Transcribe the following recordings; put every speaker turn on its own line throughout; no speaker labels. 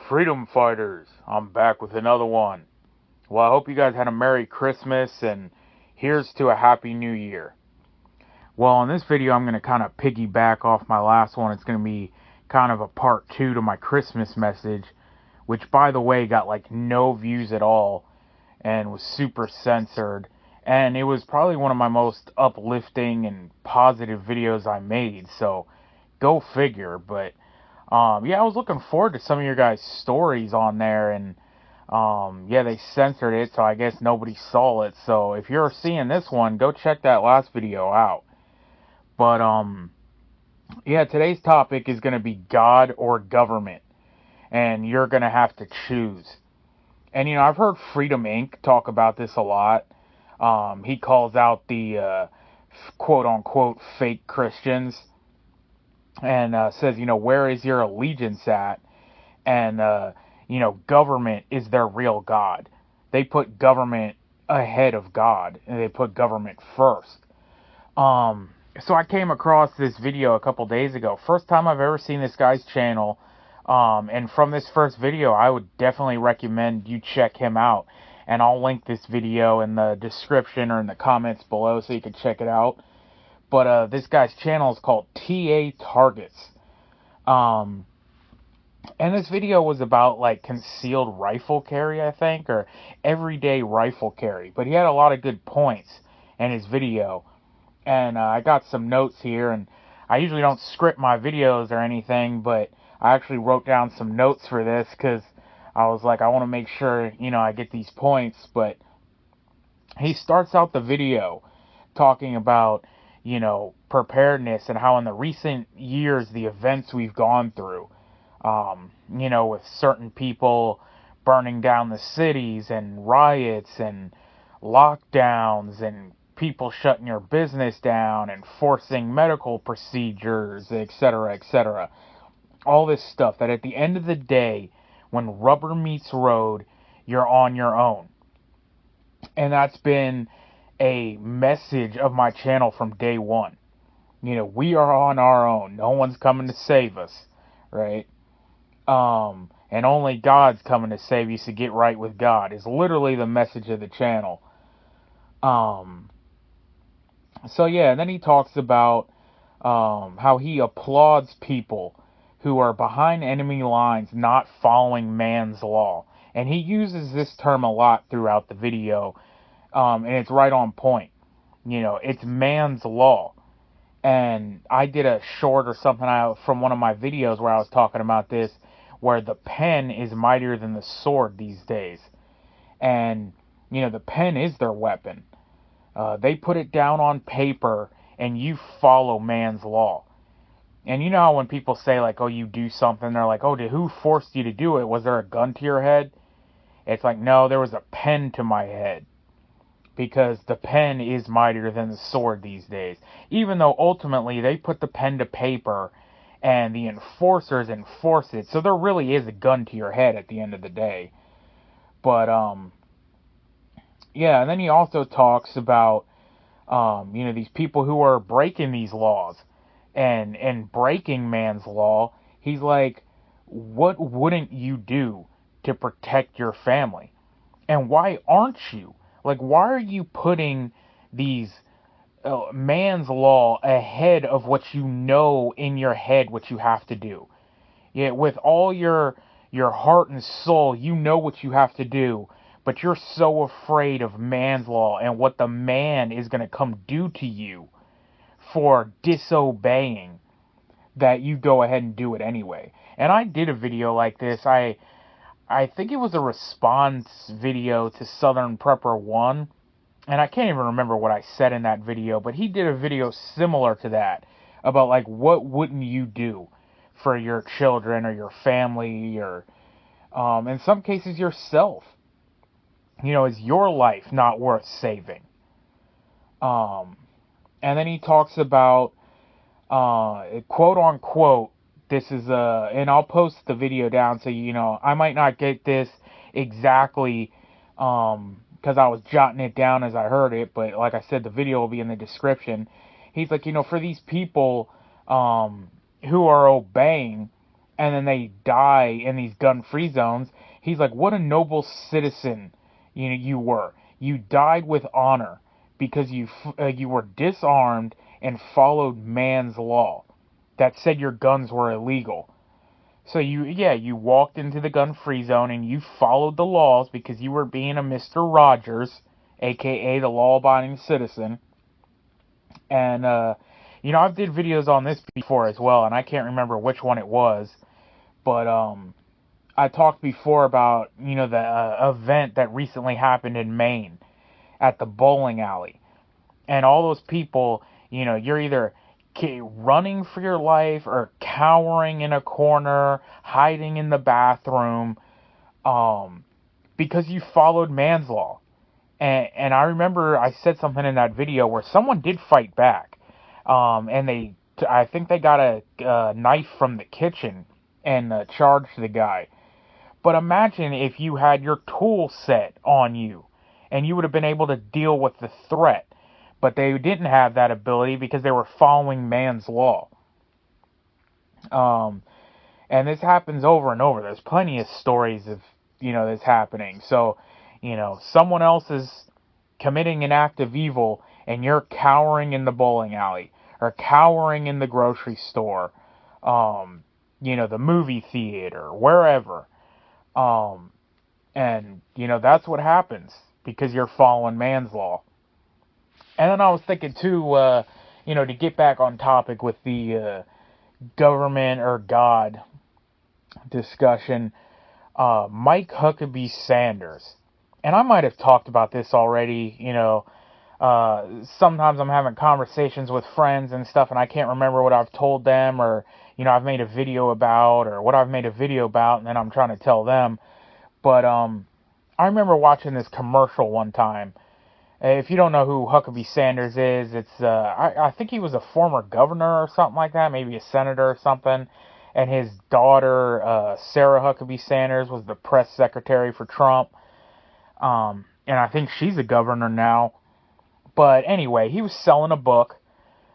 Freedom fighters, I'm back with another one. Well, I hope you guys had a Merry Christmas and here's to a Happy New Year. Well, in this video, I'm going to kind of piggyback off my last one. It's going to be kind of a part 2 to my Christmas message, which, by the way, got like no views at all and was super censored. And it was probably one of my most uplifting and positive videos I made, so go figure. But yeah, I was looking forward to some of your guys' stories on there, and yeah, they censored it, so I guess nobody saw it. So if you're seeing this one, go check that last video out. But yeah, today's topic is going to be God or government, and you're going to have to choose. And you know, I've heard Freedom Inc. talk about this a lot. He calls out the quote unquote fake Christians and says, you know, where is your allegiance at? And, you know, government is their real God. They put government ahead of God, and they put government first. So I came across this video a couple days ago. First time I've ever seen this guy's channel. And from this first video, I would definitely recommend you check him out. And I'll link this video in the description or in the comments below so you can check it out. But this guy's channel is called TA Targets. And this video was about like concealed rifle carry, I think, or everyday rifle carry. But he had a lot of good points in his video. And I got some notes here, and I usually don't script my videos or anything, but I actually wrote down some notes for this because I was like, I want to make sure, you know, I get these points. But he starts out the video talking about, you know, preparedness and how in the recent years, the events we've gone through, you know, with certain people burning down the cities and riots and lockdowns and people shutting your business down and forcing medical procedures, etc., etc. All this stuff that at the end of the day, when rubber meets road, you're on your own. And that's been a message of my channel from day one. You know, we are on our own. No one's coming to save us, right? And only God's coming to save you, so get right with God is literally the message of the channel. So yeah, and then he talks about how he applauds people who are behind enemy lines not following man's law. And he uses this term a lot throughout the video, and it's right on point. You know, it's man's law. And I did a short or something from one of my videos where I was talking about this, where the pen is mightier than the sword these days. And, you know, the pen is their weapon. They put it down on paper, and you follow man's law. And you know how when people say, like, oh, you do something, they're like, oh, who forced you to do it? Was there a gun to your head? It's like, no, there was a pen to my head. Because the pen is mightier than the sword these days. Even though ultimately they put the pen to paper and the enforcers enforce it. So there really is a gun to your head at the end of the day. But, yeah, and then he also talks about, you know, these people who are breaking these laws and breaking man's law. He's like, what wouldn't you do to protect your family? And why aren't you? Like, why are you putting these man's law ahead of what you know in your head what you have to do? Yeah, with all your heart and soul, you know what you have to do, but you're so afraid of man's law and what the man is going to come do to you for disobeying that you go ahead and do it anyway. And I did a video like this. I think it was a response video to Southern Prepper 1. And I can't even remember what I said in that video, but he did a video similar to that about, like, what wouldn't you do for your children or your family or, in some cases, yourself. You know, is your life not worth saving? And then he talks about, quote unquote, this is and I'll post the video down so you know, I might not get this exactly, because I was jotting it down as I heard it, but like I said, the video will be in the description. He's like, you know, for these people, who are obeying, and then they die in these gun-free zones. He's like, what a noble citizen you were. You died with honor because you were disarmed and followed man's law that said your guns were illegal. So you walked into the gun-free zone and you followed the laws because you were being a Mr. Rogers, aka the law-abiding citizen. And I've did videos on this before as well, and I can't remember which one it was, but I talked before about the event that recently happened in Maine at the bowling alley, and all those people, you're either running for your life or cowering in a corner, hiding in the bathroom, because you followed man's law. And I remember I said something in that video where someone did fight back, and I think they got a knife from the kitchen and charged the guy. But imagine if you had your tool set on you, and you would have been able to deal with the threat. But they didn't have that ability because they were following man's law. And this happens over and over. There's plenty of stories of, this happening. So, someone else is committing an act of evil and you're cowering in the bowling alley or cowering in the grocery store, the movie theater, wherever. And that's what happens because you're following man's law. And then I was thinking too, to get back on topic with the government or God discussion, Mike Huckabee Sanders. And I might have talked about this already, sometimes I'm having conversations with friends and stuff and I can't remember what I've told them or, I've made a video about or what I've made a video about and then I'm trying to tell them. But I remember watching this commercial one time. If you don't know who Huckabee Sanders is, it's I think he was a former governor or something like that, maybe a senator or something. And his daughter, Sarah Huckabee Sanders, was the press secretary for Trump. And I think she's a governor now. But anyway, he was selling a book.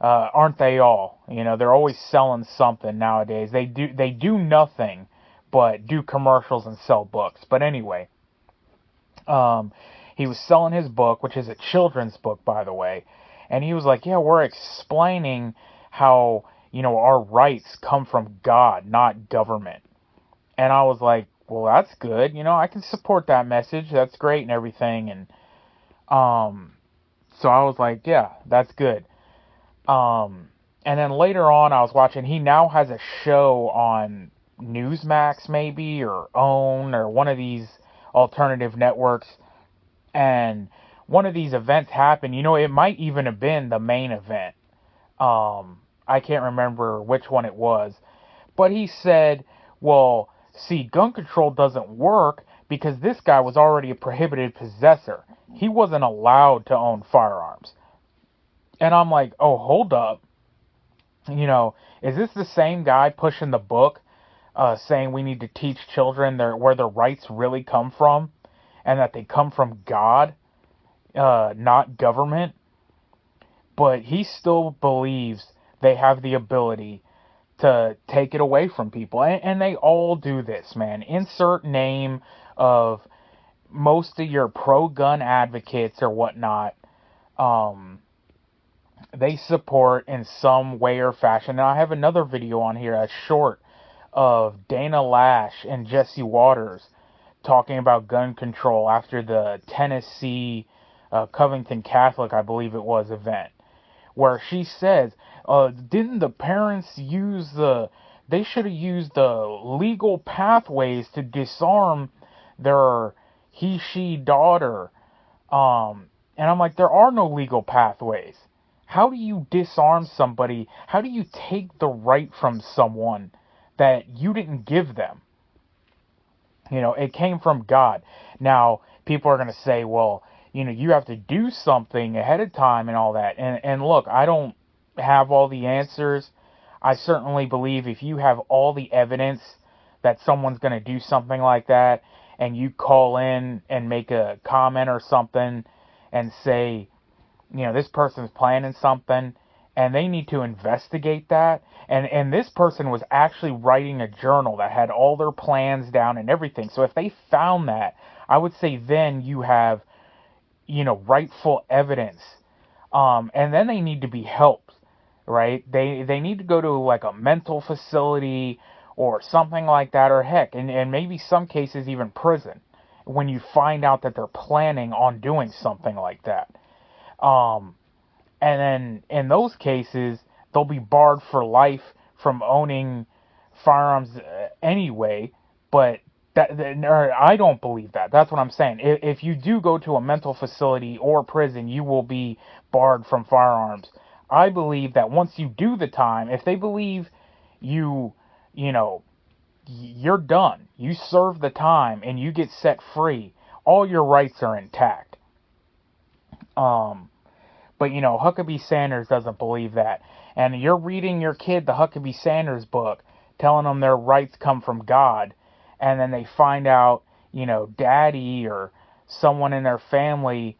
Aren't they all? They're always selling something nowadays. They do nothing but do commercials and sell books. But anyway, he was selling his book, which is a children's book, by the way. And he was like, yeah, we're explaining how, our rights come from God, not government. And I was like, well, that's good. I can support that message. That's great and everything. And so I was like, yeah, that's good. And then later on, I was watching, he now has a show on Newsmax, maybe, or OWN, or one of these alternative networks. And one of these events happened. It might even have been the main event. I can't remember which one it was. But he said, well, see, gun control doesn't work because this guy was already a prohibited possessor. He wasn't allowed to own firearms. And I'm like, oh, hold up. Is this the same guy pushing the book, saying we need to teach children where their rights really come from? And that they come from God, not government. But he still believes they have the ability to take it away from people. And they all do this, man. Insert name of most of your pro-gun advocates or whatnot. They support in some way or fashion. Now, I have another video on here, a short, of Dana Lash and Jesse Waters talking about gun control after the Tennessee Covington Catholic, I believe it was, event, where she says, didn't the parents they should have used the legal pathways to disarm their she daughter. And I'm like, there are no legal pathways. How do you disarm somebody? How do you take the right from someone that you didn't give them? It came from God. Now, people are going to say, well, you have to do something ahead of time and all that. And look, I don't have all the answers. I certainly believe if you have all the evidence that someone's going to do something like that, and you call in and make a comment or something and say, this person's planning something, and they need to investigate that. And this person was actually writing a journal that had all their plans down and everything. So if they found that, I would say then you have, rightful evidence. And then they need to be helped, right? They need to go to like a mental facility or something like that, or heck, and maybe some cases even prison, when you find out that they're planning on doing something like that. And then in those cases, they'll be barred for life from owning firearms anyway. But I don't believe that. That's what I'm saying. If you do go to a mental facility or prison, you will be barred from firearms. I believe that once you do the time, if they believe you're done, you serve the time and you get set free, all your rights are intact. But Huckabee Sanders doesn't believe that. And you're reading your kid the Huckabee Sanders book, telling them their rights come from God, and then they find out, daddy or someone in their family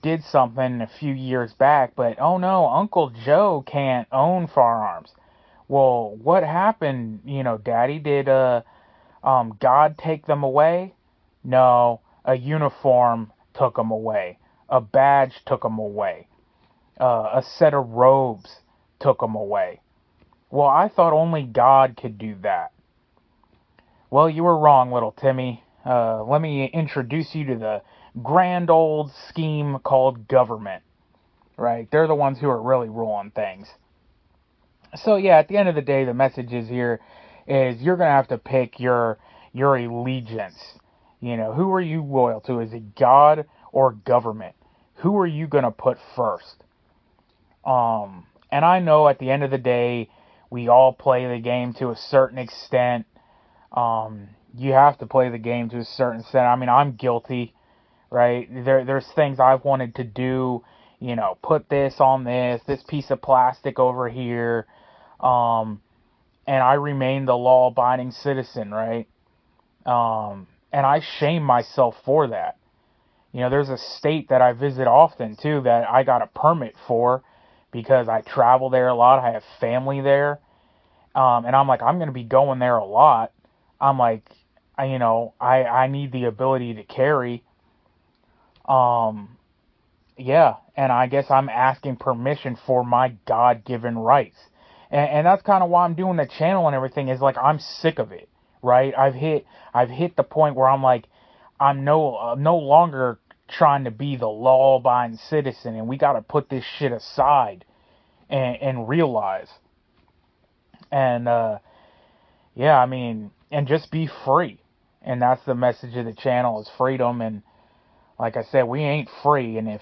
did something a few years back, but oh no, Uncle Joe can't own firearms. Well, what happened? Daddy, did God take them away? No, a uniform took them away. A badge took them away. A set of robes took them away. Well, I thought only God could do that. Well, you were wrong, little Timmy. Let me introduce you to the grand old scheme called government. Right? They're the ones who are really ruling things. So yeah, at the end of the day, the message is here is you're going to have to pick your allegiance. Who are you loyal to? Is it God or government? Who are you going to put first? And I know at the end of the day, we all play the game to a certain extent. You have to play the game to a certain extent. I mean, I'm guilty, right? There's things I've wanted to do, put this on this piece of plastic over here, and I remain the law-abiding citizen, right? And I shame myself for that. There's a state that I visit often, too, that I got a permit for because I travel there a lot. I have family there. And I'm like, I'm going to be going there a lot. I'm like, I need the ability to carry. Yeah, and I guess I'm asking permission for my God-given rights. And that's kind of why I'm doing the channel and everything, is like, I'm sick of it, right? I've hit the point where I'm like, I'm no longer trying to be the law-abiding citizen, and we got to put this shit aside and realize. And, yeah, I mean, and just be free. And that's the message of the channel, is freedom. And like I said, we ain't free. And if,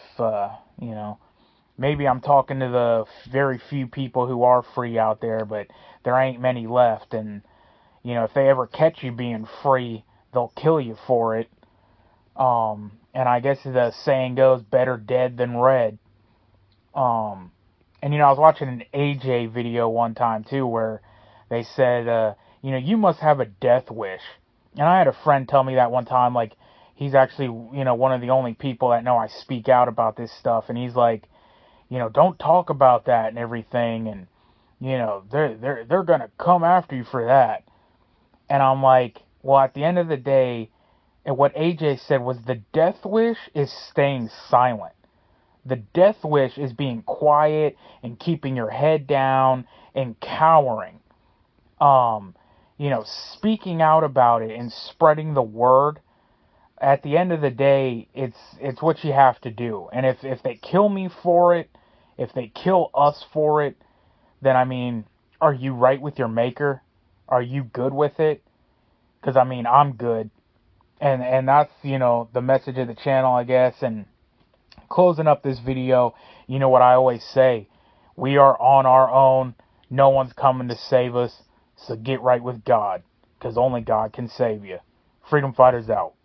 maybe I'm talking to the very few people who are free out there, but there ain't many left. And, if they ever catch you being free, they'll kill you for it. And I guess the saying goes, better dead than red. And, I was watching an AJ video one time, too, where they said, you must have a death wish. And I had a friend tell me that one time, like, he's actually, one of the only people that know I speak out about this stuff. And he's like, don't talk about that and everything. And, they're going to come after you for that. And I'm like, well, at the end of the day, and what AJ said was, the death wish is staying silent. The death wish is being quiet and keeping your head down and cowering. Speaking out about it and spreading the word. At the end of the day, it's what you have to do. And if they kill me for it, if they kill us for it, then, I mean, are you right with your maker? Are you good with it? Because, I mean, I'm good. And that's, the message of the channel, I guess. And closing up this video, what I always say, we are on our own. No one's coming to save us. So get right with God, because only God can save you. Freedom Fighters out.